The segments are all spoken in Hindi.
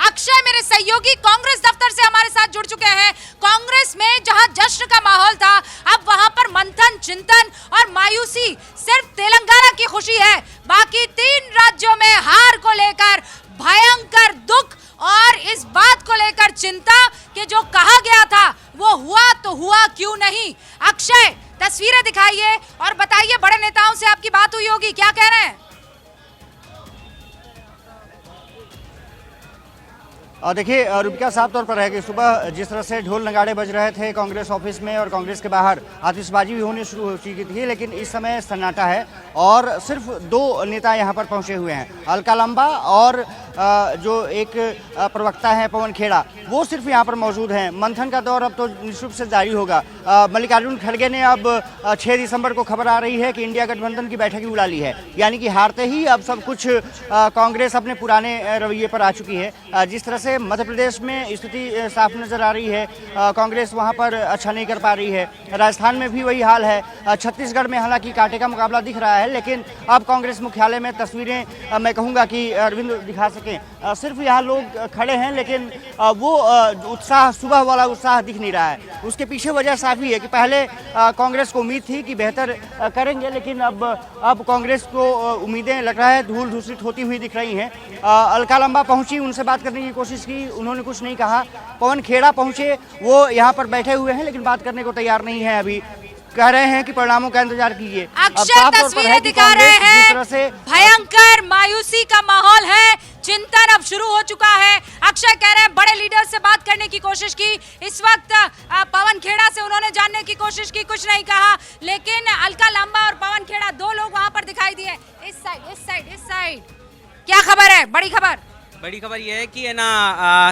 अक्षय मेरे सहयोगी कांग्रेस दफ्तर से हमारे साथ जुड़ चुके हैं। कांग्रेस में जहां जश्न का माहौल था, अब वहां पर मंथन, चिंतन और मायूसी। सिर्फ तेलंगाना की खुशी है, बाकी 3 राज्यों में हार को लेकर भयंकर दुख और इस बात को लेकर चिंता कि जो कहा गया था वो हुआ तो हुआ क्यों नहीं। अक्षय, तस्वीरें दिखाइए और बताइए, बड़े नेताओं से आपकी बात हुई होगी, क्या कह रहे हैं? देखिए रुबिका, साफ तौर पर है कि सुबह जिस तरह से ढोल नगाड़े बज रहे थे कांग्रेस ऑफिस में और कांग्रेस के बाहर आतिशबाजी भी होनी शुरू हो चुकी थी, लेकिन इस समय सन्नाटा है और सिर्फ 2 नेता यहां पर पहुंचे हुए हैं। अलका लांबा और जो एक प्रवक्ता है पवन खेड़ा, वो सिर्फ यहां पर मौजूद हैं। मंथन का दौर अब तो निश्चित रूप से जारी होगा। मल्लिकार्जुन खड़गे ने अब 6 दिसंबर को खबर आ रही है कि इंडिया गठबंधन की बैठक ही बुला ली है, यानी कि हारते ही अब सब कुछ कांग्रेस अपने पुराने रवैये पर आ चुकी है। जिस तरह से मध्य प्रदेश में स्थिति साफ नजर आ रही है, कांग्रेस वहां पर अच्छा नहीं कर पा रही है। राजस्थान में भी वही हाल है। छत्तीसगढ़ में हालांकि कांटे का मुकाबला दिख रहा है, लेकिन अब कांग्रेस मुख्यालय में तस्वीरें मैं कहूंगा कि अरविंद दिखा सकें, सिर्फ यहाँ लोग खड़े हैं, लेकिन वो उत्साह, सुबह वाला उत्साह दिख नहीं रहा है। उसके पीछे वजह साफी है कि पहले कांग्रेस को उम्मीद थी कि बेहतर करेंगे, लेकिन अब कांग्रेस को उम्मीदें लग रहा है धूल धूसरित होती हुई दिख रही हैं। अलका लांबा पहुंची, उनसे बात करने की कोशिश की, उन्होंने कुछ नहीं कहा। पवन खेड़ा पहुंचे, वो यहाँ पर बैठे हुए हैं, लेकिन बात करने को तैयार नहीं है। अभी कह रहे हैं कि परिणामों का इंतजार कीजिए। अक्षय, तस्वीरें दिखा रहे हैं, भयंकर मायूसी का माहौल है, चिंतन अब शुरू हो चुका है। अक्षय कह रहे हैं बड़े लीडर से बात करने की कोशिश की, इस वक्त पवन खेड़ा से उन्होंने जानने की कोशिश की, कुछ नहीं कहा, लेकिन अलका लांबा और पवन खेड़ा 2 लोग वहां पर दिखाई दिए। इस साइड क्या खबर है? बड़ी खबर यह है कि है ना,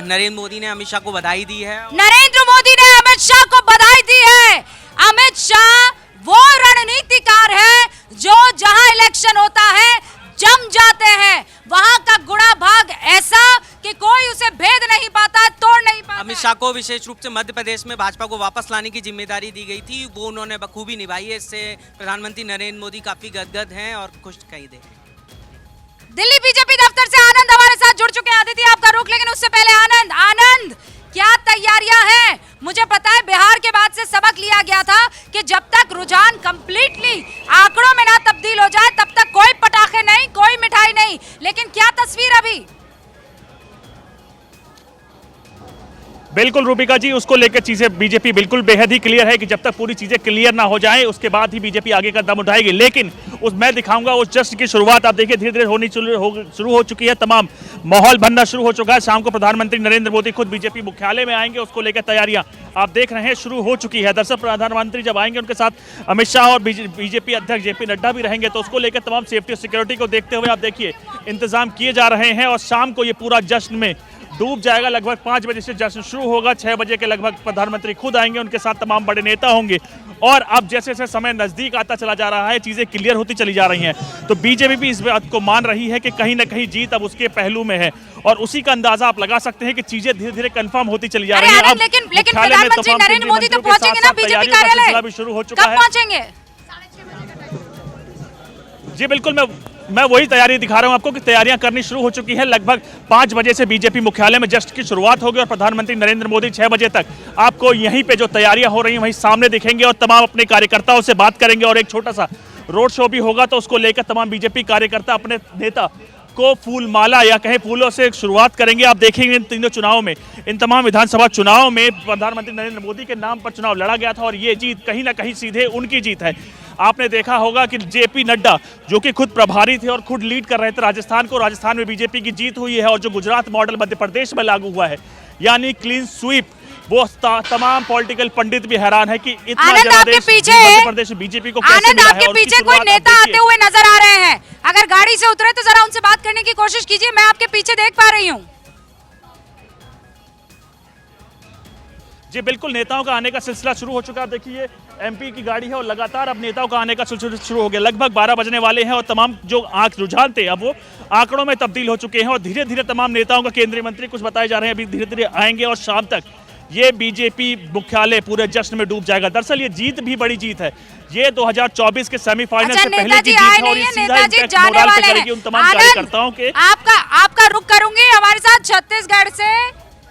नरेंद्र मोदी ने अमित शाह को बधाई दी है। नरेंद्र मोदी ने अमित शाह को बधाई दी है। अमित शाह वो रणनीतिकार है जो जहां इलेक्शन होता है जम जाते हैं। वहां का गुणा भाग ऐसा कि कोई उसे भेद नहीं पाता, तोड़ नहीं पाता। अमित शाह को विशेष रूप से मध्य प्रदेश में भाजपा को वापस लाने की जिम्मेदारी दी गई थी, वो उन्होंने बखूबी निभाई है। इससे प्रधानमंत्री नरेंद्र मोदी काफी गदगद हैं और खुश कहीं दे। दिल्ली बीजेपी दफ्तर से आनंद हमारे साथ जुड़ चुके हैं। आदित्य, आपका रुख, लेकिन उससे पहले आनंद, क्या तैयारियां हैं? मुझे पता है बिहार के बाद से सबक लिया गया था कि जब तक रुझान कंप्लीटली आंकड़ों में ना तब्दील हो जाए तब तक कोई पटाखे नहीं, कोई मिठाई नहीं, लेकिन क्या तस्वीर अभी? बिल्कुल रूबिका जी, उसको लेकर चीजें बीजेपी बिल्कुल बेहद ही क्लियर है कि जब तक पूरी चीजें क्लियर ना हो जाएं उसके बाद ही बीजेपी आगे का दम उठाएगी। लेकिन मैं दिखाऊंगा उस जश्न की शुरुआत आप देखिए धीरे धीरे होनी शुरू हो चुकी है। तमाम माहौल बनना शुरू हो चुका है। शाम को प्रधानमंत्री नरेंद्र मोदी खुद बीजेपी मुख्यालय में आएंगे, उसको लेकर तैयारियां आप देख रहे हैं शुरू हो चुकी है। दरअसल प्रधानमंत्री जब आएंगे उनके साथ अमित शाह और बीजेपी अध्यक्ष जेपी नड्डा भी रहेंगे, तो उसको लेकर तमाम सेफ्टी और सिक्योरिटी को देखते हुए आप देखिए इंतजाम किए जा रहे हैं। और शाम को ये पूरा जश्न में डूब जाएगा। लगभग 5 बजे से जश्न शुरू होगा, 6 बजे के लगभग प्रधानमंत्री खुद आएंगे, उनके साथ तमाम बड़े नेता होंगे। और अब जैसे जैसे समय नजदीक आता चला जा रहा है, चीजें क्लियर होती चली जा रही हैं, तो बीजेपी भी इस बात को मान रही है कि कहीं ना कहीं जीत अब उसके पहलू में है। और उसी का अंदाजा आप लगा सकते हैं कि चीजें धीरे धीरे कंफर्म होती चली जा रही है। लेकिन प्रधानमंत्री नरेंद्र मोदी तो पहुंचेंगे ना बीजेपी कार्यालय, भी शुरू हो चुका है। कब पहुंचेंगे? जी बिल्कुल, मैं वही तैयारी दिखा रहा हूं आपको कि तैयारियां करनी शुरू हो चुकी है। लगभग 5 बजे से बीजेपी मुख्यालय में जश्न की शुरुआत होगी और प्रधानमंत्री नरेंद्र मोदी 6 बजे तक आपको यहीं पे जो तैयारियां हो रही हैं वहीं सामने दिखेंगे और तमाम अपने कार्यकर्ताओं से बात करेंगे। और एक छोटा सा रोड शो भी होगा, तो उसको लेकर तमाम बीजेपी कार्यकर्ता अपने नेता को फूल माला या कहीं फूलों से शुरुआत करेंगे। आप देखेंगे इन तीनों चुनावों में, इन तमाम विधानसभा चुनावों में प्रधानमंत्री नरेंद्र मोदी के नाम पर चुनाव लड़ा गया था और ये जीत कहीं ना कहीं सीधे उनकी जीत है। आपने देखा होगा कि जेपी नड्डा जो कि खुद प्रभारी थे और खुद लीड कर रहे थे राजस्थान को, राजस्थान में बीजेपी की जीत हुई है। और जो गुजरात मॉडल मध्य प्रदेश में लागू हुआ है, यानी क्लीन स्वीप, वो तमाम पॉलिटिकल पंडित भी हैरान है कि इतना जनादेश मध्य प्रदेश में बीजेपी को कैसे मिला है। आपके पीछे कोई नेता आते हुए नजर आ रहे हैं, अगर गाड़ी से उतरे तो जरा उनसे बात करने की कोशिश कीजिए। मैं आपके पीछे देख पा रही हूँ। जी बिल्कुल, नेताओं का आने का सिलसिला शुरू हो चुका है। देखिए एमपी की गाड़ी है और लगातार अब नेताओं का आने का सिलसिला शुरू हो गया। लगभग 12 बजने वाले हैं और तमाम जो रुझान थे अब वो आंकड़ों में तब्दील हो चुके हैं और धीरे धीरे तमाम नेताओं का केंद्रीय मंत्री कुछ बताए जा रहे हैं अभी धीरे धीरे आएंगे और शाम तक ये बीजेपी मुख्यालय पूरे जश्न में डूब जाएगा। दरअसल ये जीत भी बड़ी जीत है, ये 2024 के सेमीफाइनल अच्छा, से पहले की नेताजी जीत आए है और नहीं ये है, सीधा नेताजी इम्पैक्ट जाने मोरल पे वाले करेगी हैं। उन तमाम आनंद, कार्यकर्ताओं के। आपका रुख करूंगी हमारे साथ छत्तीसगढ़ से